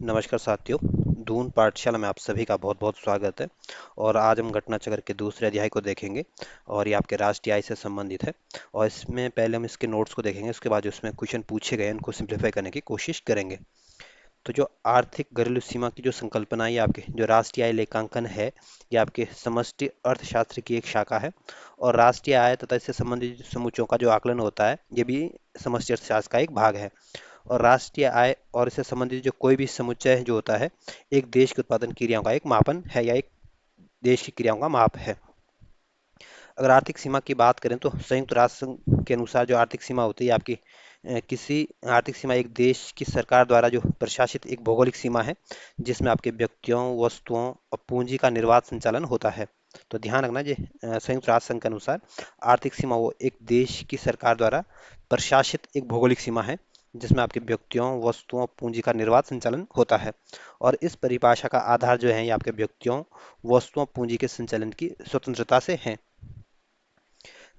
नमस्कार साथियों। दून पाठशाला में आप सभी का बहुत बहुत स्वागत है। और आज हम घटना चक्र के दूसरे अध्याय को देखेंगे और ये आपके राष्ट्रीय आय से संबंधित है। और इसमें पहले हम इसके नोट्स को देखेंगे, उसके बाद जो इसमें क्वेश्चन पूछे गए हैं उनको सिंप्लीफाई करने की कोशिश करेंगे। तो जो आर्थिक घरेलू सीमा की जो संकल्पना है, ये आपके जो राष्ट्रीय आय लेखांकन है, ये आपके समष्टि अर्थशास्त्र की एक शाखा है। और राष्ट्रीय आय तथा इससे संबंधित समूचों का जो आकलन होता है, ये भी समष्टि अर्थशास्त्र का एक भाग है। और राष्ट्रीय आय और इससे संबंधित जो कोई भी समुच्चय जो होता है, एक देश के उत्पादन क्रियाओं का एक मापन है या एक देश की क्रियाओं का माप है। अगर आर्थिक सीमा की बात करें तो संयुक्त राष्ट्र संघ के अनुसार जो आर्थिक सीमा होती है आपकी, किसी आर्थिक सीमा एक देश की सरकार द्वारा जो प्रशासित एक भौगोलिक सीमा है, जिसमें आपके व्यक्तियों, वस्तुओं और पूंजी का निर्बाध संचालन होता है। तो ध्यान रखना जी, संयुक्त राष्ट्र संघ के अनुसार आर्थिक सीमा वो एक देश की सरकार द्वारा प्रशासित एक भौगोलिक सीमा है, जिसमें आपके व्यक्तियों, वस्तुओं, पूंजी का निर्बाध संचालन होता है। और इस परिभाषा का आधार जो है, ये आपके व्यक्तियों, वस्तुओं, पूंजी के संचालन की स्वतंत्रता से है।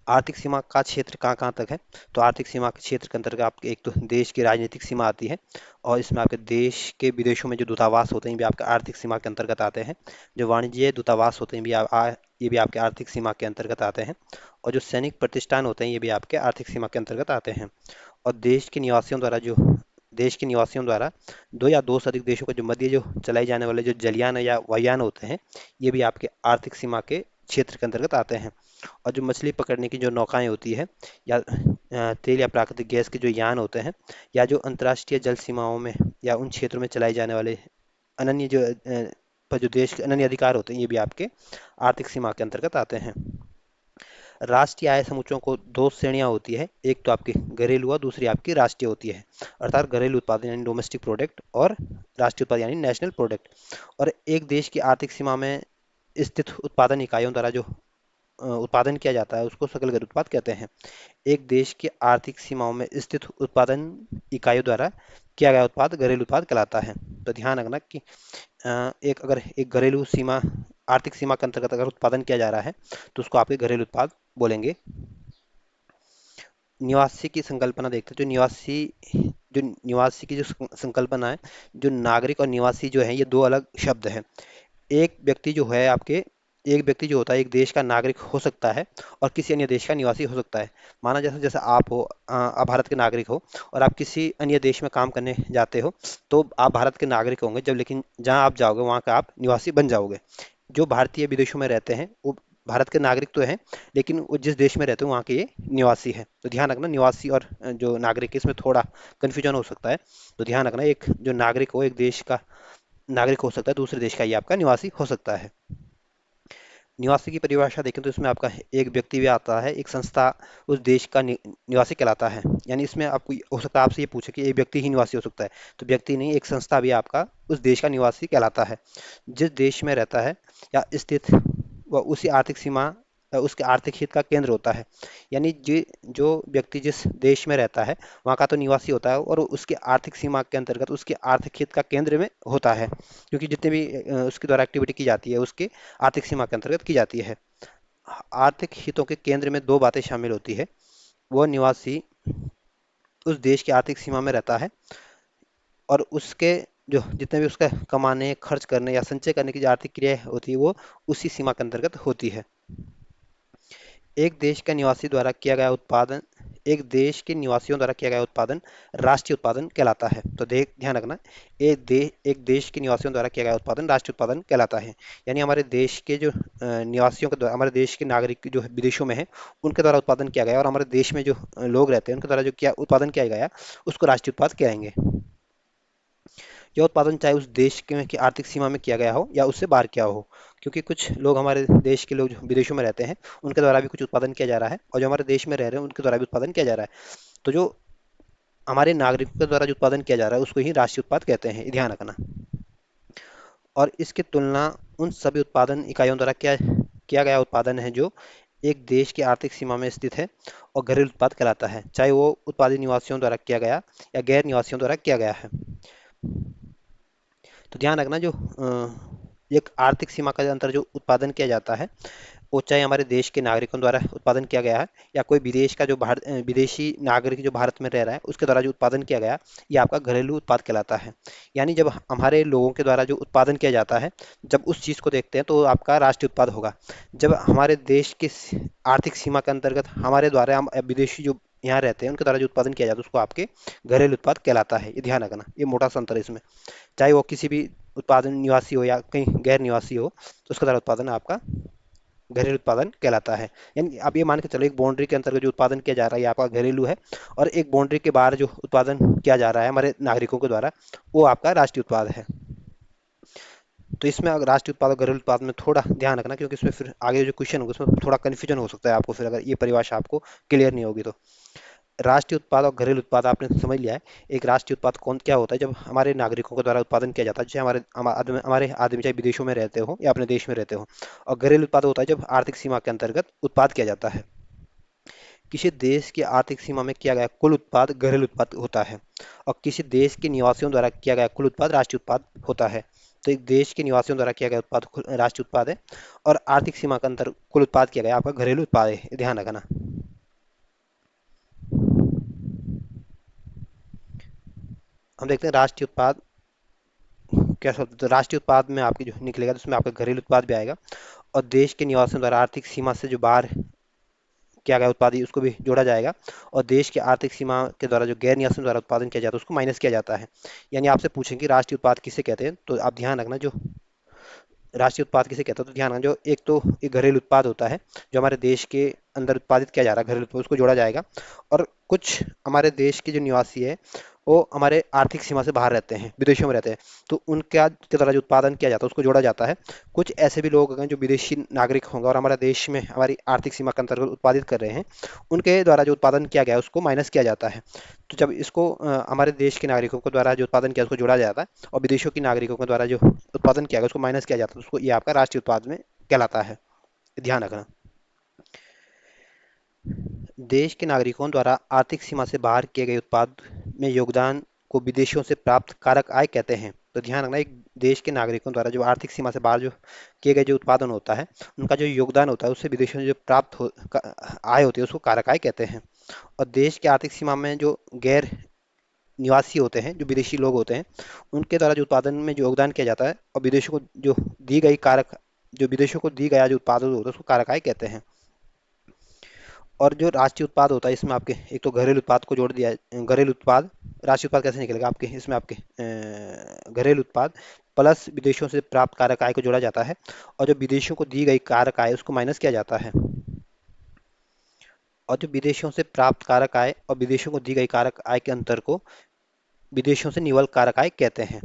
आर्थिक सीमा का क्षेत्र कहाँ कहाँ तक है? तो आर्थिक सीमा के क्षेत्र के अंतर्गत आपके एक तो देश की राजनीतिक सीमा आती है, और इसमें आपके देश के विदेशों में जो दूतावास होते हैं, ये भी आपके आर्थिक सीमा के अंतर्गत आते हैं। जो वाणिज्य दूतावास होते हैं ये भी आपके आर्थिक सीमा के अंतर्गत आते हैं। और जो सैनिक प्रतिष्ठान होते हैं, ये भी आपके आर्थिक सीमा के अंतर्गत आते हैं। और देश के निवासियों द्वारा दो या दो से अधिक देशों के जो मध्य जो चलाई जाने वाले जो जलयान या वायुयान होते हैं, ये भी आपके आर्थिक सीमा के क्षेत्र के अंतर्गत आते हैं। और जो मछली पकड़ने की जो नौकाएं होती है, या तेल या प्राकृतिक गैस के जो यान होते हैं, या जो अंतर्राष्ट्रीय जल सीमाओं में या उन क्षेत्रों में चलाए जाने वाले अनन्य पर जो देश के अनन्य अधिकार होते हैं, ये भी आपके आर्थिक सीमा के अंतर्गत आते हैं। राष्ट्रीय आय समूचों को दो श्रेणियां होती है, एक तो आपकी घरेलू और दूसरी आपकी राष्ट्रीय होती है। अर्थात घरेलू उत्पादन यानी डोमेस्टिक प्रोडक्ट, और राष्ट्रीय उत्पादन यानी नेशनल प्रोडक्ट। और एक देश की आर्थिक सीमा में स्थित उत्पादन इकाइयों द्वारा जो उत्पादन किया जाता है, उसको सकल घरेलू उत्पाद कहते हैं। एक देश की आर्थिक सीमाओं में स्थित उत्पादन इकाइयों द्वारा किया गया उत्पाद घरेलू उत्पाद कहलाता है। तो ध्यान रखना कि अगर एक घरेलू सीमा आर्थिक सीमा के अंतर्गत अगर उत्पादन किया जा रहा है, तो उसको आपके घरेलू उत्पाद बोलेंगे। निवासी की संकल्पना देखते हैं। जो निवासी की जो संकल्पना है, जो नागरिक और निवासी जो है, ये दो अलग शब्द हैं। एक व्यक्ति जो है आपके एक व्यक्ति जो होता है, एक देश का नागरिक हो सकता है और किसी अन्य देश का निवासी हो सकता है। माना जैसे जैसे आप भारत के नागरिक हो और आप किसी अन्य देश में काम करने जाते हो, तो आप भारत के नागरिक होंगे जब, लेकिन जहां आप जाओगे वहां का आप निवासी बन जाओगे। जो भारतीय विदेशों में रहते हैं, वो भारत के नागरिक तो हैं, लेकिन वो जिस देश में रहते हैं वहाँ के ये निवासी है। तो ध्यान रखना, निवासी और जो नागरिक है, इसमें थोड़ा कन्फ्यूजन हो सकता है। तो ध्यान रखना, एक जो नागरिक हो, एक देश का नागरिक हो सकता है, दूसरे देश का ये आपका निवासी हो सकता है। निवासी की परिभाषा देखें तो इसमें आपका एक व्यक्ति भी आता है, एक संस्था उस देश का निवासी कहलाता है। यानी इसमें आपको हो सकता है आपसे ये पूछे कि एक व्यक्ति ही निवासी हो सकता है, तो व्यक्ति नहीं, एक संस्था भी आपका उस देश का निवासी कहलाता है। जिस देश में रहता है या स्थित, वह उसी आर्थिक सीमा उसके आर्थिक हित का केंद्र होता है। यानी जो व्यक्ति जिस देश में रहता है, वहाँ का तो निवासी होता है, और उसके आर्थिक सीमा के अंतर्गत उसके आर्थिक हित का केंद्र में होता है, क्योंकि जितने भी उसके द्वारा एक्टिविटी की जाती है, उसके आर्थिक सीमा के अंतर्गत की जाती है। आर्थिक हितों के केंद्र में दो बातें शामिल होती है। वो निवासी उस देश की आर्थिक सीमा में रहता है, और उसके जो जितने भी उसका कमाने, खर्च करने या संचय करने की जो आर्थिक क्रिया होती है, वो उसी सीमा के अंतर्गत होती है। एक देश के निवासी द्वारा किया गया उत्पादन एक देश के निवासियों द्वारा किया गया उत्पादन राष्ट्रीय उत्पादन कहलाता है। तो ध्यान रखना, एक देश के निवासियों द्वारा किया गया उत्पादन राष्ट्रीय उत्पादन कहलाता है। यानी हमारे देश के जो निवासियों के द्वारा, हमारे देश के नागरिक जो विदेशों में है, उनके द्वारा उत्पादन किया गया, और हमारे देश में जो लोग रहते हैं उनके द्वारा जो किया उत्पादन किया गया, उसको राष्ट्रीय उत्पाद कहेंगे। यह उत्पादन चाहे उस देश की आर्थिक सीमा में किया गया हो या उससे बाहर किया हो, क्योंकि कुछ लोग, हमारे देश के लोग जो विदेशों में रहते हैं, उनके द्वारा भी कुछ उत्पादन किया जा रहा है, और जो हमारे देश में रह रहे हैं उनके द्वारा भी उत्पादन किया जा रहा है। तो जो हमारे नागरिकों के द्वारा जो उत्पादन किया जा रहा है, उसको ही राष्ट्रीय उत्पाद कहते हैं, ये ध्यान रखना। और इसकी तुलना उन सभी उत्पादन इकाइयों द्वारा किया गया उत्पादन है जो एक देश की आर्थिक सीमा में स्थित है और घरेलू उत्पाद कहलाता है, चाहे वो उत्पादित निवासियों द्वारा किया गया या गैर निवासियों द्वारा किया गया है। तो ध्यान रखना, जो एक आर्थिक सीमा के अंतर जो उत्पादन किया जाता है, वो चाहे हमारे देश के नागरिकों द्वारा उत्पादन किया गया है या कोई विदेश का जो विदेशी नागरिक जो भारत में रह रहा है उसके द्वारा जो उत्पादन किया गया, ये आपका घरेलू उत्पाद कहलाता है। यानी जब हमारे लोगों के द्वारा जो उत्पादन किया जाता है, जब उस चीज़ को देखते हैं तो आपका राष्ट्रीय उत्पाद होगा। जब हमारे देश के आर्थिक सीमा के अंतर्गत हमारे द्वारा हम विदेशी जो यहाँ रहते हैं उनके द्वारा जो उत्पादन किया जाता है उसको आपके घरेलू उत्पाद कहलाता है। ये ध्यान रखना, ये मोटा सा अंतर है इसमें। चाहे वो किसी भी उत्पादन निवासी हो या कहीं गैर निवासी हो, तो उसका द्वारा उत्पादन आपका घरेलू उत्पादन कहलाता है। यानी आप ये मान के चलो, एक बाउंड्री के अंतर्गत जो उत्पादन किया जा रहा है ये आपका घरेलू है, और एक बाउंड्री के बाहर जो उत्पादन किया जा रहा है हमारे नागरिकों के द्वारा, वो आपका राष्ट्रीय उत्पाद है। तो इसमें अगर राष्ट्रीय उत्पाद और घरेलू उत्पाद में थोड़ा ध्यान रखना, क्योंकि इसमें फिर आगे जो क्वेश्चन होगा उसमें थोड़ा कन्फ्यूजन हो सकता है आपको, फिर अगर ये परिभाषा आपको क्लियर नहीं होगी तो। राष्ट्रीय उत्पाद और घरेलू उत्पाद आपने समझ लिया है। एक राष्ट्रीय उत्पाद कौन क्या होता है? जब हमारे नागरिकों के द्वारा उत्पादन किया जाता है, चाहे हमारे आदमी चाहे विदेशों में रहते हो या अपने देश में रहते हो। और घरेलू उत्पाद होता है जब आर्थिक सीमा के अंतर्गत उत्पाद किया जाता है। किसी देश की आर्थिक सीमा में किया गया कुल उत्पाद घरेलू उत्पाद होता है, और किसी देश के निवासियों द्वारा किया गया कुल उत्पाद राष्ट्रीय उत्पाद होता है। तो एक देश के निवासियों द्वारा किया गया उत्पाद राष्ट्रीय उत्पाद है, और आर्थिक सीमा के अंतर कुल उत्पाद किया गया आपका घरेलू उत्पाद है। ये ध्यान रखना। हम देखते हैं राष्ट्रीय उत्पाद कैसा होता है। तो राष्ट्रीय उत्पाद में आपकी जो निकलेगा तो उसमें आपका घरेलू उत्पाद भी आएगा, और देश के निवासियों द्वारा आर्थिक सीमा से जो बाहर किया गया उत्पाद है उसको भी जोड़ा जाएगा, और देश की आर्थिक सीमा के द्वारा जो गैर निवासियों द्वारा उत्पादन किया जाता है उसको माइनस किया जाता है। यानी आपसे पूछेंगे राष्ट्रीय उत्पाद किसे कहते हैं, तो आप ध्यान रखना, जो राष्ट्रीय उत्पाद किसे कहते हैं तो ध्यान रखना, जो एक तो एक घरेलू उत्पाद होता है जो हमारे देश के अंदर उत्पादित किया जा रहा है घरेलू उत्पाद, उसको जोड़ा जाएगा। और कुछ हमारे देश के जो निवासी है वो हमारे आर्थिक सीमा से बाहर रहते हैं, विदेशों में रहते हैं, तो उनका के द्वारा जो उत्पादन किया जाता है उसको जोड़ा जाता है। कुछ ऐसे भी लोग हैं जो विदेशी नागरिक होंगे और हमारे देश में हमारी आर्थिक सीमा के अंतर्गत उत्पादित कर रहे हैं, उनके द्वारा जो उत्पादन किया गया है उसको माइनस किया जाता है। तो जब इसको हमारे देश के नागरिकों के द्वारा जो उत्पादन किया उसको जोड़ा जाता है, और विदेशों के नागरिकों के द्वारा जो उत्पादन किया गया उसको माइनस किया जाता है, तो उसको ये आपका राष्ट्रीय उत्पाद में कहलाता है। ध्यान रखना। देश के नागरिकों द्वारा आर्थिक सीमा से बाहर किए गए उत्पाद में योगदान को विदेशों से प्राप्त कारक आय कहते हैं। तो ध्यान रखना, एक देश के नागरिकों द्वारा जो आर्थिक सीमा से बाहर जो किए गए जो उत्पादन होता है उनका जो योगदान होता है उससे विदेशों से जो आय होती है उसको कारक आय कहते हैं। और देश की आर्थिक सीमा में जो गैर निवासी होते हैं, जो विदेशी लोग होते हैं, उनके द्वारा जो उत्पादन में जो योगदान किया जाता है और विदेशों को जो दी गई कारक जो विदेशों को दी गया जो उत्पादन होता है उसको कारक आय कहते हैं। और जो राष्ट्रीय उत्पाद होता है इसमें आपके एक तो घरेलू उत्पाद को जोड़ दिया है। घरेलू उत्पाद राष्ट्रीय उत्पाद कैसे निकलेगा आपके इसमें, आपके घरेलू उत्पाद प्लस विदेशों से प्राप्त कारक आय को जोड़ा जाता है, और जो विदेशों को दी गई कारक आय उसको माइनस किया जाता है। और जो विदेशों से प्राप्त कारक आय और विदेशों को दी गई कारक आय के अंतर को विदेशों से निवल कारक आय कहते हैं।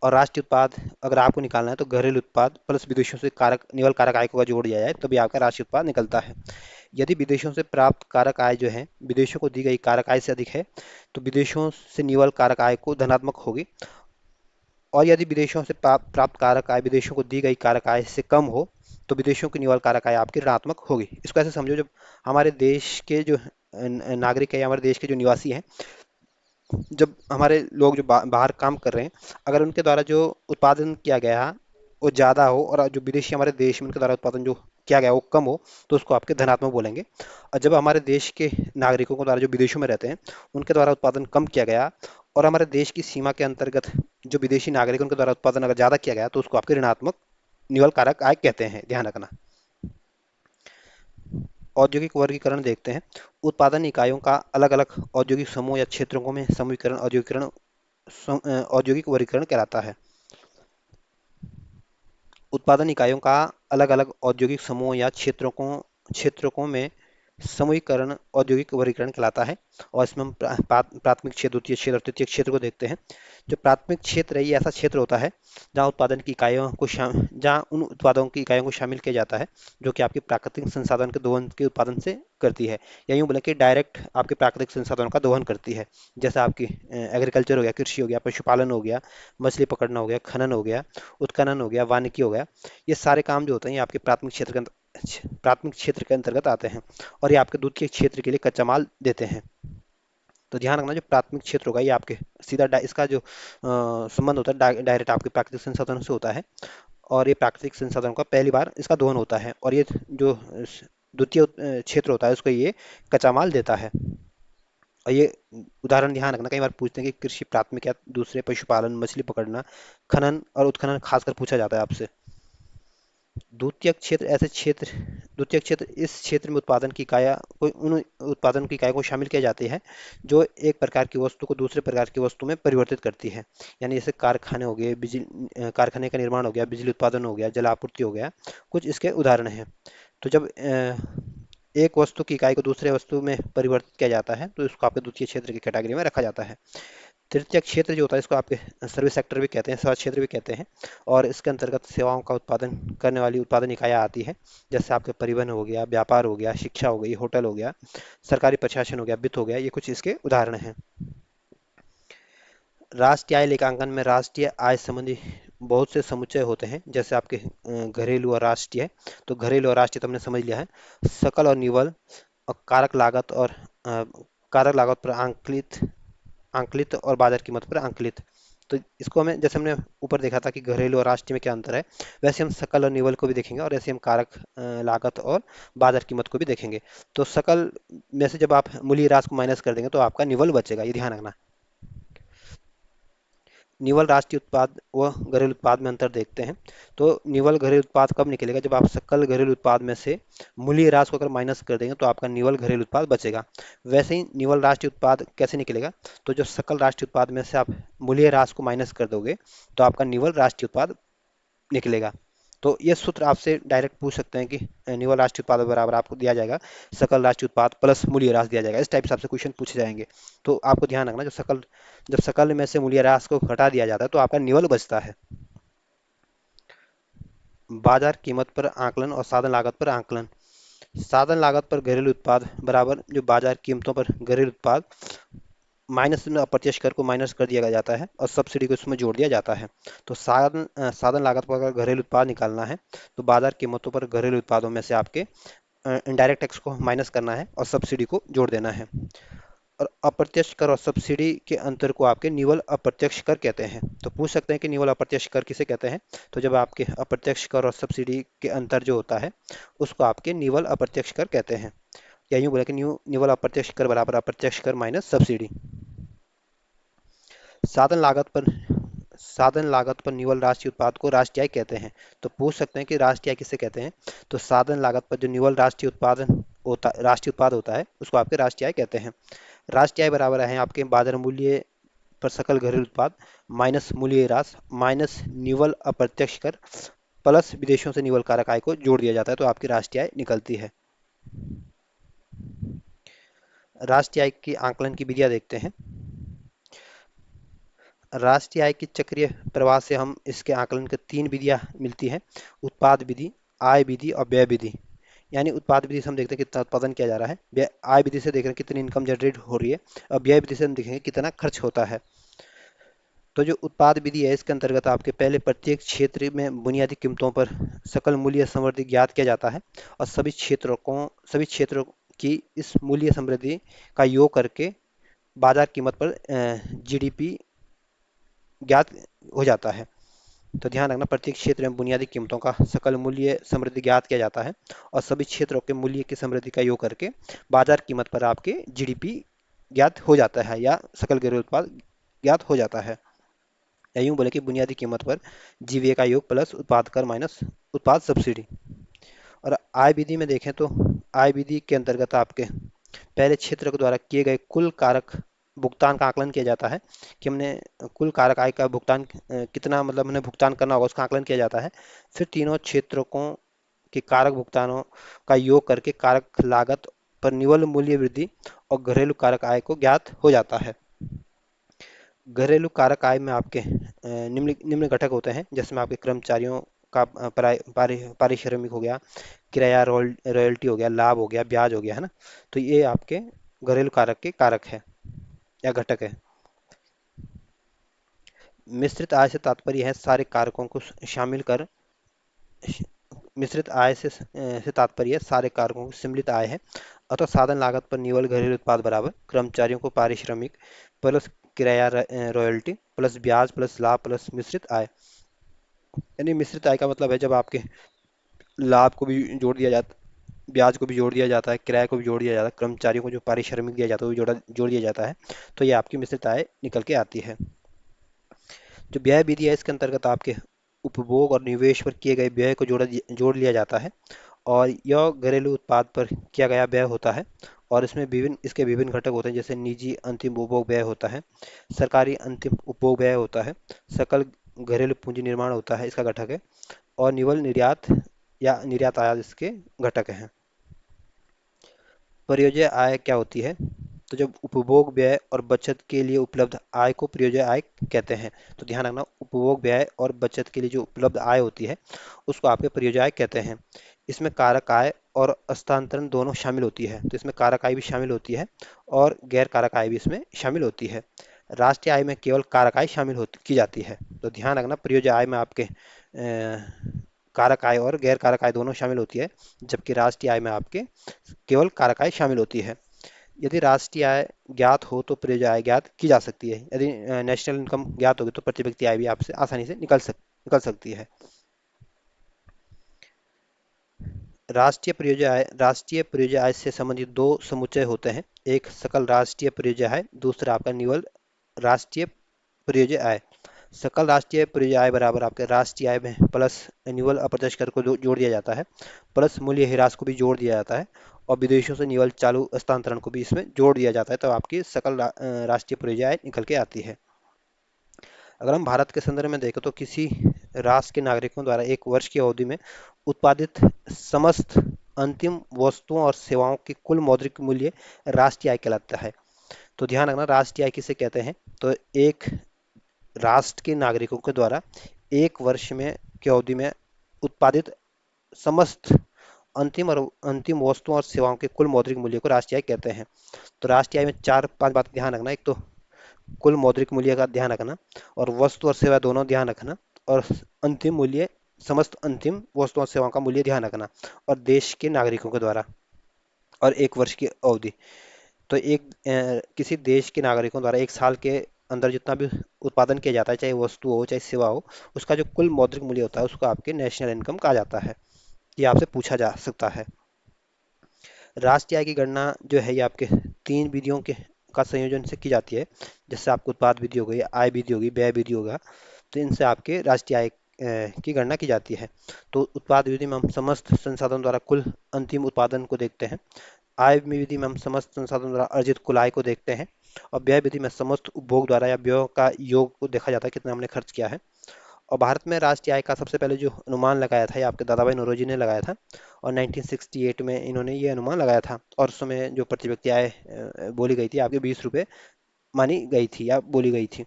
और राष्ट्रीय उत्पाद अगर आपको निकालना है तो घरेलू उत्पाद प्लस विदेशों से कारक निवल कारक आय को जोड़ दिया जाए तो भी आपका राष्ट्रीय उत्पाद निकलता है। यदि विदेशों से प्राप्त कारक आय जो है विदेशों को दी गई कारक आय से अधिक है, तो विदेशों से निवल कारक आय को धनात्मक होगी। और यदि विदेशों से प्राप्त कारक आय विदेशों को दी गई कारक आय से कम हो, तो विदेशों की निवल कारक आय आपकी ऋणात्मक होगी। इसको ऐसे समझो, जब हमारे देश के जो नागरिक है या हमारे देश के जो निवासी हैं, जब हमारे लोग जो बाहर काम कर रहे हैं, अगर उनके द्वारा जो उत्पादन किया गया है वो ज़्यादा हो, और जो विदेशी हमारे देश में उनके द्वारा उत्पादन जो किया गया वो कम हो, तो उसको आपके धनात्मक बोलेंगे। और जब हमारे देश के नागरिकों के द्वारा जो विदेशों में रहते हैं उनके द्वारा उत्पादन कम किया गया, और हमारे देश की सीमा के अंतर्गत जो विदेशी नागरिक उनके द्वारा उत्पादन अगर ज़्यादा किया गया तो उसको आपके ऋणात्मक निवल कारक आय कहते हैं। ध्यान रखना। औद्योगिक वर्गीकरण देखते हैं। उत्पादन इकाइयों का अलग अलग औद्योगिक समूह या क्षेत्रों में समूहीकरण औद्योगिक वर्गीकरण कहलाता है। उत्पादन इकाइयों का अलग अलग औद्योगिक समूह या क्षेत्रों में समूहीकरण औद्योगिक वर्गीकरण कहलाता है। और इसमें हम प्राथमिक क्षेत्र, द्वितीय क्षेत्र और तृतीय क्षेत्र को देखते हैं। जो प्राथमिक क्षेत्र है ये ऐसा क्षेत्र होता है जहाँ उत्पादन की इकाइयों को जहाँ उन उत्पादों की इकाइयों को शामिल किया जाता है जो कि आपके प्राकृतिक संसाधन के दोहन के उत्पादन से करती है, या यूँ बोले कि डायरेक्ट आपके प्राकृतिक संसाधनों का दोहन करती है। जैसे आपकी एग्रीकल्चर हो गया, कृषि हो गया, पशुपालन हो गया, मछली पकड़ना हो गया, खनन हो गया, उत्खनन हो गया, वानिकी हो गया। ये सारे काम जो होते हैं ये आपके प्राथमिक क्षेत्र के अंतर्गत आते हैं, और ये आपके द्वितीय क्षेत्र के लिए कच्चा माल देते हैं। तो ध्यान रखना, जो प्राथमिक क्षेत्र होगा ये आपके सीधा इसका जो संबंध होता है डायरेक्ट आपके प्राकृतिक संसाधनों से होता है, और ये प्राकृतिक संसाधनों का पहली बार इसका दोहन होता है, और ये जो द्वितीय क्षेत्र होता है उसको ये कच्चा माल देता है। और ये उदाहरण ध्यान रखना, कई बार पूछते हैं कि कृषि प्राथमिक या दूसरे, पशुपालन, मछली पकड़ना, खनन और उत्खनन खासकर पूछा जाता है आपसे। द्वितीयक क्षेत्र ऐसे क्षेत्र द्वितीयक क्षेत्र इस क्षेत्र में उत्पादन की इकाया कोई उन उत्पादन की इकाई को शामिल किया जाती है जो एक प्रकार की वस्तु को दूसरे प्रकार की वस्तु में परिवर्तित करती है। यानी जैसे कारखाने हो गए, बिजली कारखाने का निर्माण हो गया, बिजली उत्पादन हो गया, जल आपूर्ति हो गया, कुछ इसके उदाहरण हैं। तो जब एक वस्तु की इकाई को दूसरे वस्तु में परिवर्तित किया जाता है तो इसको आपके द्वितीय क्षेत्र की कैटेगरी में रखा जाता है। तृतीय क्षेत्र जो होता है इसको आपके सर्विस सेक्टर भी कहते हैं, सेवा क्षेत्र भी कहते हैं, और इसके अंतर्गत सेवाओं का उत्पादन करने वाली उत्पादन इकाइयाँ आती है। जैसे आपके परिवहन हो गया, व्यापार हो गया, शिक्षा हो गई, होटल हो गया, सरकारी प्रशासन हो गया, वित्त हो गया, ये कुछ इसके उदाहरण हैं। राष्ट्रीय आय लेखांकन में राष्ट्रीय आय संबंधी बहुत से समुच्चय होते हैं, जैसे आपके घरेलू और राष्ट्रीय। तो घरेलू और राष्ट्रीय तो हमने समझ लिया है। सकल और निवल और अ, कारक लागत पर आंकलित आंकलित और बाजार कीमत पर आंकलित। तो इसको हमें, जैसे हमने ऊपर देखा था कि घरेलू और राष्ट्रीय में क्या अंतर है, वैसे हम सकल और निवल को भी देखेंगे, और ऐसे हम कारक लागत और बाजार कीमत को भी देखेंगे। तो सकल में से जब आप मूल्य ह्रास को माइनस कर देंगे तो आपका निवल बचेगा, ये ध्यान रखना। निवल राष्ट्रीय उत्पाद व घरेलू उत्पाद में अंतर देखते हैं। तो निवल घरेलू उत्पाद कब निकलेगा, जब आप सकल घरेलू उत्पाद में से मूल्य ह्रास को अगर माइनस कर देंगे तो आपका निवल घरेलू उत्पाद बचेगा। वैसे ही निवल राष्ट्रीय उत्पाद कैसे निकलेगा, तो जो सकल राष्ट्रीय उत्पाद में से आप मूल्य ह्रास को माइनस कर दोगे तो आपका निवल राष्ट्रीय उत्पाद निकलेगा। तो ये सूत्र आपसे डायरेक्ट पूछ सकते हैं कि निवल राष्ट्रीय उत्पाद बराबर आपको दिया जाएगा सकल राष्ट्रीय उत्पाद प्लस मूल्य ह्रास दिया जाएगा। इस टाइप से आपसे क्वेश्चन पूछे जाएंगे। तो आपको ध्यान रखना, जब सकल में से मूल्य ह्रास को घटा दिया जाता है तो आपका निवल बचता है। बाजार कीमत पर आकलन और साधन लागत पर आकलन। साधन लागत पर घरेलू उत्पाद बराबर जो बाजार कीमतों पर घरेलू उत्पाद माइनस में अप्रत्यक्ष कर को माइनस कर दिया जाता है और सब्सिडी को उसमें जोड़ दिया जाता है। तो साधन लागत पर अगर घरेलू उत्पाद निकालना है तो बाजार कीमतों पर घरेलू उत्पादों में से आपके इनडायरेक्ट टैक्स को माइनस करना है और सब्सिडी को जोड़ देना है। और अप्रत्यक्ष कर और सब्सिडी के अंतर को आपके निवल अप्रत्यक्ष कर कहते हैं। तो पूछ सकते हैं कि निवल अप्रत्यक्ष कर किसे कहते हैं, तो जब आपके अप्रत्यक्ष कर और सब्सिडी के अंतर जो होता है उसको आपके निवल अप्रत्यक्ष कर कहते हैं। या यूं बोले कि निवल अप्रत्यक्ष कर बराबर अप्रत्यक्ष कर माइनस सब्सिडी। साधन लागत पर साधन लागत पर निवल राष्ट्रीय उत्पाद को राष्ट्रीय आय कहते हैं। तो पूछ सकते हैं कि राष्ट्रीय आय किसे कहते हैं, तो साधन लागत पर जो निवल राष्ट्रीय उत्पाद होता है उसको आपके राष्ट्रीय आय कहते हैं। राष्ट्रीय आय बराबर है आपके बाजार मूल्य पर सकल घरेलू उत्पाद माइनस मूल्य ह्रास माइनस निवल अप्रत्यक्ष कर प्लस विदेशों से निवल कारक आय को जोड़ दिया जाता है, तो आपकी राष्ट्रीय आय निकलती है। राष्ट्रीय आय की आकलन की विधियां देखते हैं। राष्ट्रीय आय की चक्रीय प्रवाह से हम इसके आकलन के तीन विधियां मिलती हैं: उत्पाद विधि, आय विधि और व्यय विधि। यानी उत्पाद विधि से हम देखते हैं कितना उत्पादन किया जा रहा है, आय विधि से देख रहे हैं कितनी इनकम जनरेट हो रही है, और व्यय विधि से हम देखेंगे कितना खर्च होता है। तो जो उत्पाद विधि है इसके अंतर्गत आपके पहले प्रत्येक क्षेत्र में बुनियादी कीमतों पर सकल मूल्य समृद्धि ज्ञात किया जाता है, और सभी क्षेत्रों की इस मूल्य समृद्धि का योग करके बाजार कीमत पर जीडीपी ज्ञात हो जाता है। तो ध्यान रखना, प्रत्येक क्षेत्र में बुनियादी कीमतों का सकल मूल्य समृद्धि ज्ञात किया जाता है, और सभी क्षेत्रों के मूल्य की समृद्धि का योग करके बाजार कीमत पर आपके जीडीपी ज्ञात हो जाता है या सकल घरेलू उत्पाद ज्ञात हो जाता है। या यूं बोले कि बुनियादी कीमत पर जीवीए का योग प्लस उत्पाद कर माइनस उत्पाद सब्सिडी। और आय विधि में देखें तो आय विधि के अंतर्गत आपके पहले क्षेत्र के द्वारा किए गए कुल कारक भुगतान का आकलन किया जाता है कि हमने कुल कारक आय का भुगतान कितना, मतलब हमने भुगतान करना होगा, उसका आकलन किया जाता है। फिर तीनों क्षेत्रों के कारक भुगतानों का योग करके कारक लागत पर निवल मूल्य वृद्धि और घरेलू कारक आय को ज्ञात हो जाता है। घरेलू कारक आय में आपके निम्न निम्न घटक होते हैं, जिसमें आपके कर्मचारियों का पारिश्रमिक हो गया, किराया, रॉयल्टी हो गया, लाभ हो गया, ब्याज हो गया, है ना। तो ये आपके घरेलू कारक के कारक है या घटक है। मिश्रित आय से तात्पर्य है सारे कारकों को शामिल कर मिश्रित आय से तात्पर्य सारे कारकों की सम्मिलित आय है। अतः साधन लागत पर निवल घरेलू उत्पाद बराबर कर्मचारियों को पारिश्रमिक प्लस किराया, रॉयल्टी प्लस ब्याज प्लस लाभ प्लस मिश्रित आय। यानी मिश्रित आय का मतलब है जब आपके लाभ को भी जोड़ दिया जाता, ब्याज को भी जोड़ दिया जाता है, किराए को भी जोड़ दिया जाता है, कर्मचारियों को जो पारिश्रमिक दिया जाता है वो भी जोड़ दिया जाता है, तो ये आपकी मिश्रित आय निकल के आती है। जो व्यय विधि है इसके अंतर्गत आपके उपभोग और निवेश पर किए गए व्यय को जोड़ लिया जाता है, और यह घरेलू उत्पाद पर किया गया व्यय होता है। और इसमें इसके विभिन्न घटक होते हैं, जैसे निजी अंतिम उपभोग व्यय होता है, सरकारी अंतिम उपभोग व्यय होता है, सकल घरेलू पूंजी निर्माण होता है इसका घटक है, और निवल निर्यात या निर्यात आयात इसके घटक हैं। परियोजना आय क्या होती है? तो जब उपभोग व्यय और बचत के लिए उपलब्ध आय को परियोजना आय कहते हैं। तो ध्यान रखना, उपभोग व्यय और बचत के लिए जो उपलब्ध आय होती है उसको आपके परियोजना आय कहते हैं। इसमें कारक आय और हस्तांतरण दोनों शामिल होती है, तो इसमें कारक आय भी शामिल होती है और गैर कारक आय भी इसमें शामिल होती है। राष्ट्रीय आय में केवल कारक आय शामिल होती की जाती है। तो ध्यान रखना, परियोजना आय में आपके कारक आय और गैर कारक आय दोनों शामिल होती है, जबकि राष्ट्रीय आय में आपके केवल कारक आय शामिल होती है। यदि राष्ट्रीय आय ज्ञात हो तो परियोजना आय ज्ञात की जा सकती है। यदि नेशनल इनकम ज्ञात होगी तो प्रति व्यक्ति आय भी आपसे आसानी से निकल सकती है। राष्ट्रीय परियोजना आय से संबंधित दो समुच्चय होते हैं, एक सकल राष्ट्रीय परियोजना आय, दूसरा आपका निवल राष्ट्रीय परियोजना आय। सकल राष्ट्रीय परियोजना आय बराबर आपके राष्ट्रीय आय में प्लस निवल अप्रत्यक्ष कर को जोड़ दिया जाता है, प्लस मूल्य ह्रास को भी जोड़ दिया जाता है, और विदेशों से निवल चालू हस्तांतरण को भी इसमें जोड़ दिया जाता है, तो आपकी सकल राष्ट्रीय परियोजना आय निकल के आती है। अगर हम भारत के संदर्भ में देखें तो किसी राष्ट्र के नागरिकों द्वारा एक वर्ष की अवधि में उत्पादित समस्त अंतिम वस्तुओं और सेवाओं की कुल मौद्रिक मूल्य राष्ट्रीय आय कहलाता है। तो ध्यान रखना, राष्ट्रीय आय किसे कहते हैं? तो एक राष्ट्र के नागरिकों के द्वारा एक वर्ष में की अवधि में उत्पादित समस्त अंतिम वस्तुओं और सेवाओं के कुल मौद्रिक मूल्य को राष्ट्रीय आय कहते हैं। तो राष्ट्रीय आय में चार पांच बातें ध्यान रखना, एक तो कुल मौद्रिक मूल्य का ध्यान रखना, और वस्तु और सेवा दोनों ध्यान रखना, और अंतिम मूल्य समस्त अंतिम वस्तु और सेवाओं का मूल्य ध्यान रखना, और देश के नागरिकों के द्वारा, और एक वर्ष की अवधि। तो किसी देश के नागरिकों द्वारा एक साल के अंदर जितना भी उत्पादन किया जाता है, चाहे वस्तु हो चाहे सेवा हो, उसका जो कुल मौद्रिक मूल्य होता है उसको आपके नेशनल इनकम कहा जाता है। ये आपसे पूछा जा सकता है। राष्ट्रीय आय की गणना जो है ये आपके तीन विधियों के का संयोजन से की जाती है, जैसे आपको उत्पाद विधि हो गई, आय विधि होगी, व्यय विधि होगा। तो इनसे आपके राष्ट्रीय आय की गणना की जाती है। तो उत्पाद विधि में हम समस्त संसाधन द्वारा कुल अंतिम उत्पादन को देखते हैं, आय विधि में हम समस्त संसाधन द्वारा अर्जित कुल आय को देखते हैं, और व्यय विधि में समस्त उपभोग द्वारा या व्यय का योग को देखा जाता है, कितना हमने खर्च किया है। और भारत में राष्ट्रीय आय का सबसे पहले जो अनुमान लगाया था ये आपके दादा भाई नौरोजी ने लगाया था, और 1968 में इन्होंने ये अनुमान लगाया था, और उस समय जो प्रति व्यक्ति आय बोली गई थी आपके 20 रुपये मानी गई थी या बोली गई थी।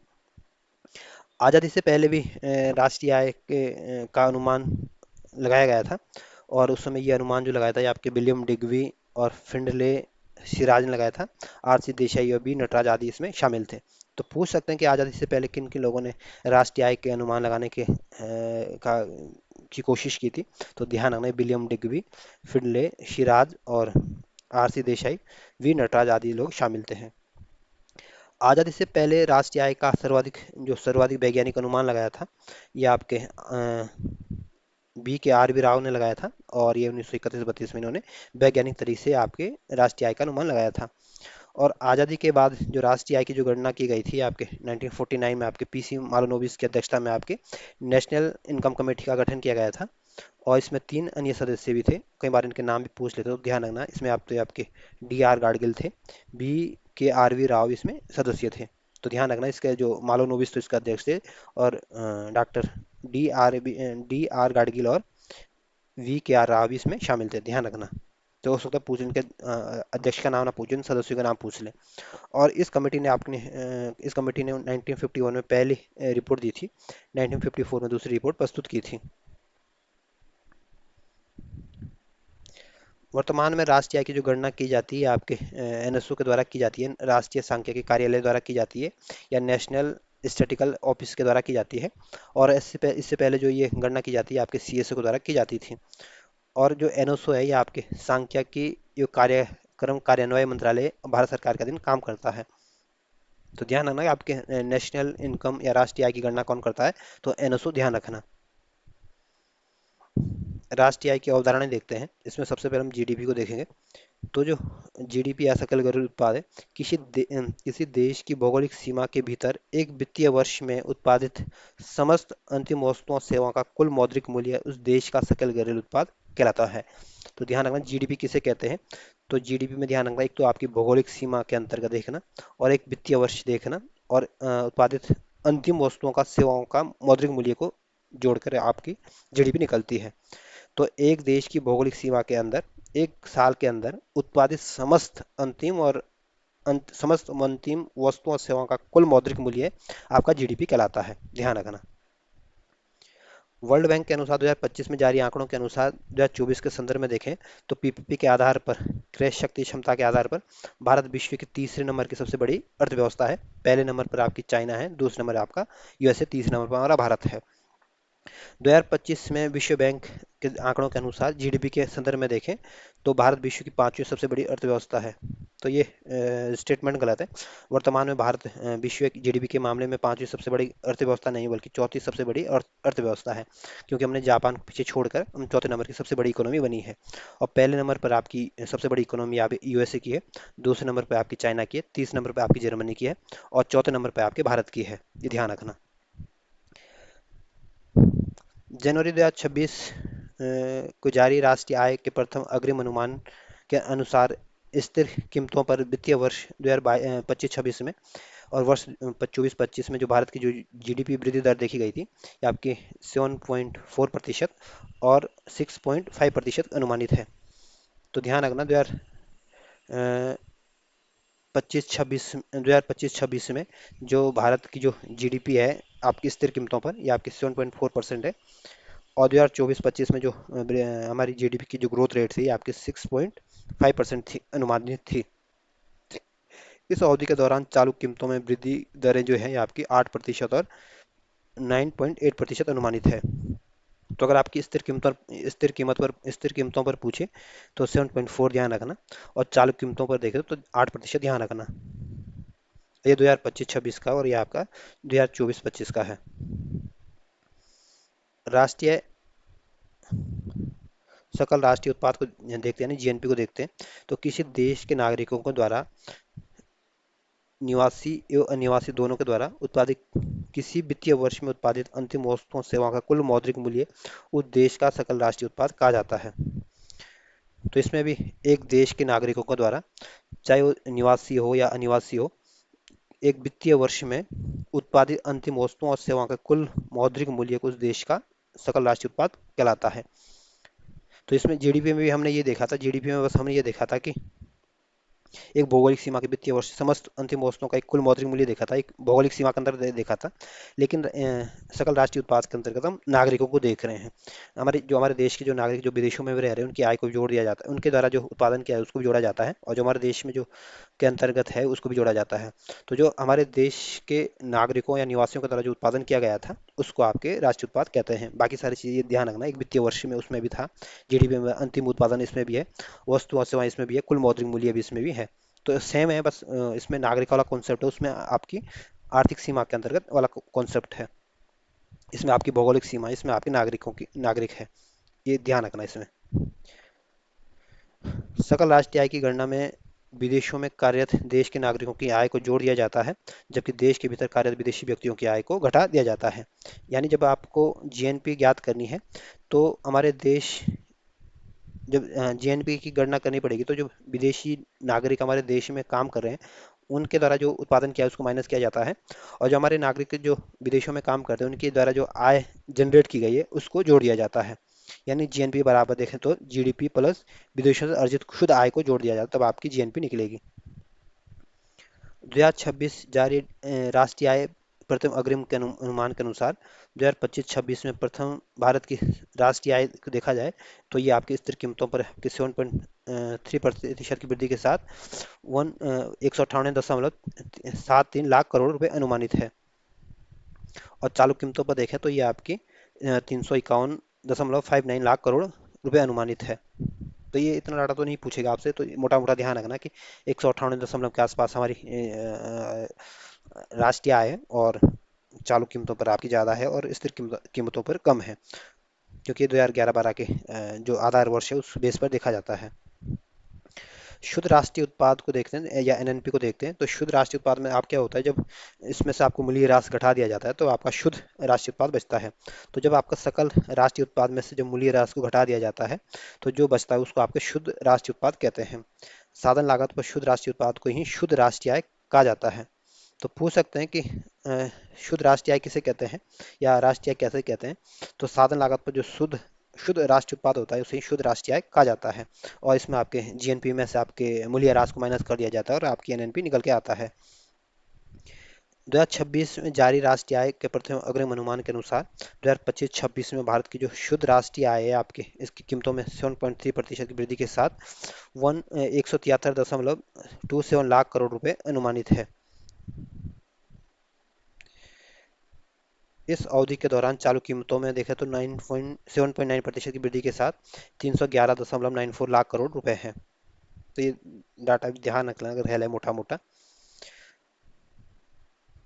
आज़ादी से पहले भी राष्ट्रीय आय का अनुमान लगाया गया था, और उस समय ये अनुमान जो लगाया था ये आपके विलियम डिग्वी और फिंडले सिराज ने लगाया था। आरसी देसाई और बी नटराज आदि इसमें शामिल थे। तो पूछ सकते हैं कि आज़ादी से पहले किन किन लोगों ने राष्ट्रीय आय के अनुमान लगाने की कोशिश की थी? तो ध्यान रखना, विलियम डिग्वी, फिंडले, सिराज और आरसी देसाई, वी नटराज आदि लोग शामिल थे। आज़ादी से पहले राष्ट्रीय आय का सर्वाधिक वैज्ञानिक अनुमान लगाया था ये आपके बी के आर वी राव ने लगाया था, और ये 1931-32 में इन्होंने वैज्ञानिक तरीके से आपके राष्ट्रीय आय का अनुमान लगाया था। और आज़ादी के बाद जो राष्ट्रीय आय की जो गणना की गई थी आपके 1949 में आपके पीसी मालोनोबिस की अध्यक्षता में आपके नेशनल इनकम कमेटी का गठन किया गया था, और इसमें तीन अन्य सदस्य भी थे। कई बार इनके नाम भी पूछ लेते, तो ध्यान रखना, इसमें आपके डी आर गाडगिल थे, बी के आर वी राव इसमें सदस्य थे। तो ध्यान रखना, इसके जो मालोनोबिस तो इसका अध्यक्ष थे, और डॉक्टर डी आर गाडगिल और वी के आर राव भी इसमें शामिल थे, ध्यान रखना। तो हो सकता है पूछ इनके अध्यक्ष का नाम ना पूछे, इन सदस्यों का नाम पूछ ले। और इस कमेटी ने 1951 में पहली रिपोर्ट दी थी, 1954 में दूसरी रिपोर्ट प्रस्तुत की थी। वर्तमान में राष्ट्रीय आय की जो गणना की जाती है आपके एनएसओ के द्वारा की जाती है, राष्ट्रीय सांख्यिकी कार्यालय द्वारा की जाती है, या नेशनल स्टैटिकल ऑफिस के द्वारा की जाती है। और इससे पहले जो ये गणना की जाती है आपके सीएसओ के द्वारा की जाती थी। और जो एनओसो है ये आपके सांख्यिकी जो कार्यक्रम कार्यान्वयन मंत्रालय भारत सरकार के अधीन काम करता है। तो ध्यान रखना कि आपके नेशनल इनकम या राष्ट्रीय आय की गणना कौन करता है? तो एनओसो, ध्यान रखना। राष्ट्रीय आय की अवधारणाएं देखते हैं। इसमें सबसे पहले हम जीडीपी को देखेंगे। तो जो जीडीपी या सकल घरेलू उत्पाद है, किसी देश की भौगोलिक सीमा के भीतर एक वित्तीय वर्ष में उत्पादित समस्त अंतिम वस्तुओं और सेवाओं का कुल मौद्रिक मूल्य उस देश का सकल घरेलू उत्पाद कहलाता है। तो ध्यान रखना जीडीपी किसे कहते हैं। तो जीडीपी में ध्यान रखना, एक तो आपकी भौगोलिक सीमा के अंतर्गत देखना, और एक वित्तीय वर्ष देखना, और उत्पादित अंतिम वस्तुओं का सेवाओं का मौद्रिक मूल्य को जोड़कर आपकी जीडीपी निकलती है। तो एक देश की भौगोलिक सीमा के अंदर एक साल के अंदर उत्पादित समस्त अंतिम वस्तुओं और सेवाओं का कुल मौद्रिक मूल्य आपका जीडीपी कहलाता है। ध्यान रखना। वर्ल्ड बैंक के अनुसार 2025 में जारी आंकड़ों के अनुसार 2024 के संदर्भ में देखें तो पीपीपी के आधार पर, क्रय शक्ति क्षमता के आधार पर भारत विश्व की तीसरे नंबर की सबसे बड़ी अर्थव्यवस्था है। पहले नंबर पर आपकी चाइना है, दूसरे नंबर आपका यूएसए, तीसरे नंबर पर हमारा भारत है। 2025 में विश्व बैंक के आंकड़ों के अनुसार जीडीपी के संदर्भ में देखें तो भारत विश्व की पांचवी सबसे बड़ी अर्थव्यवस्था है। तो ये स्टेटमेंट गलत है। वर्तमान में भारत विश्व की जीडीपी के मामले में पांचवी सबसे बड़ी अर्थव्यवस्था नहीं बल्कि चौथी सबसे बड़ी अर्थव्यवस्था है, क्योंकि हमने जापान को पीछे छोड़कर हम चौथे नंबर की सबसे बड़ी इकोनॉमी बनी है। और पहले नंबर पर आपकी सबसे बड़ी इकोनॉमी आप यूएसए की है, दूसरे नंबर पर आपकी चाइना की है, तीसरे नंबर पर आपकी जर्मनी की है, और चौथे नंबर पर आपके भारत की है। ये ध्यान रखना। जनवरी 2026 को जारी राष्ट्रीय आय के प्रथम अग्रिम अनुमान के अनुसार स्थिर कीमतों पर वित्तीय वर्ष 2025-26 में और वर्ष 24-25 में जो भारत की जो जीडीपी वृद्धि दर देखी गई थी, ये आपकी 7.4% और 6.5% अनुमानित है। तो ध्यान रखना, 2025-26 में जो भारत की जो जीडीपी है आपकी स्थिर कीमतों पर, ये आपकी 7.4% है। और 2024-25 में जो हमारी जीडीपी की जो ग्रोथ रेट थी आपकी 6.5% थी, अनुमानित थी। इस अवधि के दौरान चालू कीमतों में वृद्धि दरें जो है ये आपकी 8% और 9.8% अनुमानित है। तो अगर आपकी स्थिर कीमतों पर पूछे तो 7.4 ध्यान रखना, और चालू कीमतों पर देखें तो 8% ध्यान रखना। ये 2025-26 का, और ये आपका 2024-25 का है। राष्ट्रीय सकल राष्ट्रीय उत्पाद को देखते हैं, यानी जीएनपी को देखते हैं। तो किसी देश के नागरिकों के द्वारा, निवासी एवं अनिवासी दोनों के द्वारा उत्पादित किसी वित्तीय वर्ष में उत्पादित अंतिम वस्तुओं सेवाओं का कुल मौद्रिक मूल्य उस देश का सकल राष्ट्रीय उत्पाद कहा जाता है। तो इसमें भी एक देश के नागरिकों के द्वारा, चाहे वो निवासी हो या अनिवासी हो, एक वित्तीय वर्ष में उत्पादित अंतिम वस्तुओं और सेवाओं का कुल मौद्रिक मूल्य को उस देश का सकल राष्ट्रीय उत्पाद कहलाता है। तो इसमें जीडीपी में भी हमने ये देखा था, जीडीपी में बस हमने ये देखा था कि एक भौगोलिक सीमा के वित्तीय वर्ष समस्त अंतिम वस्तुओं का एक कुल मौद्रिक मूल्य देखा था, एक भौगोलिक सीमा के अंदर देखा था। लेकिन सकल राष्ट्रीय उत्पाद के अंतर्गत हम नागरिकों को देख रहे हैं। हमारे देश के जो नागरिक जो विदेशों में भी रह रहे हैं उनकी आय को भी जोड़ दिया जाता है, उनके द्वारा जो उत्पादन किया है उसको भी जोड़ा जाता है, और जो हमारे देश में जो के अंतर्गत है उसको भी जोड़ा जाता है। तो जो हमारे देश के नागरिकों या निवासियों के द्वारा जो उत्पादन किया गया था उसको आपके राष्ट्रीय उत्पाद कहते हैं। बाकी सारी चीज़ें ध्यान रखना, एक वित्तीय वर्ष में उसमें भी था, जीडीपी में अंतिम उत्पादन इसमें भी है, वस्तु और सेवाएं इसमें भी है, कुल मौद्रिक मूल्य भी इसमें भी है। तो सेम है, बस इसमें नागरिक वाला कॉन्सेप्ट है, उसमें आपकी आर्थिक सीमा के अंतर्गत वाला कॉन्सेप्ट है। इसमें आपकी भौगोलिक सीमा है, इसमें आपके नागरिक है। ये ध्यान रखना इसमें। सकल राष्ट्रीय आय की गणना में विदेशों में कार्यरत देश के नागरिकों की आय को जोड़ दिया जाता है, जबकि देश के भीतर कार्यरत विदेशी व्यक्तियों की आय को घटा दिया जाता है। यानी जब आपको जीएनपी ज्ञात करनी है तो हमारे देश, जब जीएनपी की गणना करनी पड़ेगी तो जो विदेशी नागरिक हमारे देश में काम कर रहे हैं उनके द्वारा जो उत्पादन किया है उसको माइनस किया जाता है, और जो हमारे नागरिक जो विदेशों में काम करते हैं उनके द्वारा जो आय जनरेट की गई है उसको जोड़ दिया जाता है। यानी जीएनपी बराबर देखें तो जीडीपी प्लस विदेशों से अर्जित शुद्ध आय को जोड़ दिया जाता है, तब आपकी जीएनपी निकलेगी। 2026 जारी राष्ट्रीय आय प्रथम अग्रिम के अनुमान के अनुसार 2025-26 में प्रथम भारत की राष्ट्रीय आय को देखा जाए तो ये आपकी स्थिर कीमतों पर 7.3% की वृद्धि के साथ 198.73 लाख करोड़ रुपए अनुमानित है। और चालू कीमतों पर देखें तो ये आपकी 351.59 लाख करोड़ रुपए अनुमानित है। तो ये इतना डाटा तो नहीं पूछेगा आपसे, तो मोटा मोटा ध्यान रखना कि 198 के आसपास हमारी राष्ट्रीय आय है, और चालू कीमतों पर आपकी ज़्यादा है और स्थिर कीमतों पर कम है। क्योंकि 2011-12 के जो आधार वर्ष है उस बेस पर देखा जाता है। शुद्ध राष्ट्रीय उत्पाद को देखते हैं या एनएनपी को देखते हैं, तो शुद्ध राष्ट्रीय उत्पाद में आप क्या होता है, जब इसमें से आपको मूल्य ह्रास घटा दिया जाता है तो आपका शुद्ध राष्ट्रीय उत्पाद बचता है। तो जब आपका सकल राष्ट्रीय उत्पाद में से जब मूल्य ह्रास को घटा दिया जाता है तो जो बचता है उसको आपके शुद्ध राष्ट्रीय उत्पाद कहते हैं। साधन लागत पर शुद्ध राष्ट्रीय उत्पाद को ही शुद्ध राष्ट्रीय आय कहा जाता है। तो पूछ सकते हैं कि शुद्ध राष्ट्रीय आय किसे कहते हैं या राष्ट्रीय आय कैसे कहते हैं। तो साधन लागत पर जो शुद्ध शुद्ध राष्ट्रीय उत्पाद होता है उसे ही शुद्ध राष्ट्रीय आय कहा जाता है। और इसमें आपके जीएनपी में से आपके मूल्य ह्रास को माइनस कर दिया जाता है और आपकी एनएनपी निकल के आता है। 2026 में जारी राष्ट्रीय आय के प्रथम अग्रिम अनुमान के अनुसार 2025-26 में भारत की जो शुद्ध राष्ट्रीय आय है आपके इसकी कीमतों में 7.3% की वृद्धि के साथ 173.27 लाख करोड़ रुपए अनुमानित है। इस अवधि के दौरान चालू कीमतों में देखें तो 7.9% की वृद्धि के साथ 311.94 लाख करोड़ रुपए है। तो ये डाटा भी ध्यान रखना अगर है मोटा मोटा।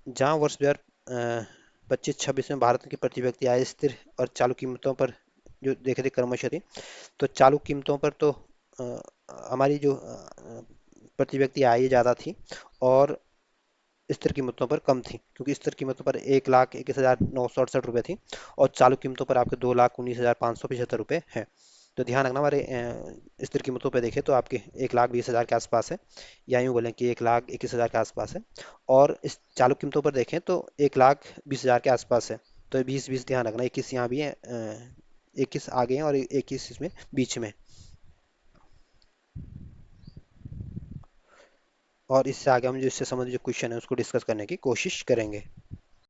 जहां वर्ष 2025-26 में भारत की प्रति व्यक्ति आय स्थिर और चालू कीमतों पर जो देखे थे क्रमशः थी, तो चालू कीमतों पर तो अ, हमारी जो प्रति व्यक्ति आय ज़्यादा थी और स्थिर कीमतों पर कम थी, क्योंकि स्थिर कीमतों पर 1,21,968 रुपये थी और चालू कीमतों पर आपके 2,19,575 रुपये है। तो ध्यान रखना हमारे स्थिर कीमतों पर देखें तो आपके 1,20,000 के आसपास है, या यूँ बोलें कि 1,21,000 के आसपास है। और इस चालू कीमतों पर देखें तो 1,20,000 के आसपास है। तो 20-20 ध्यान रखना, 21 यहाँ भी है, 21 आगे हैं और 21 इसमें बीच में। और इससे आगे हम जो इससे संबंधित जो क्वेश्चन है उसको डिस्कस करने की कोशिश करेंगे।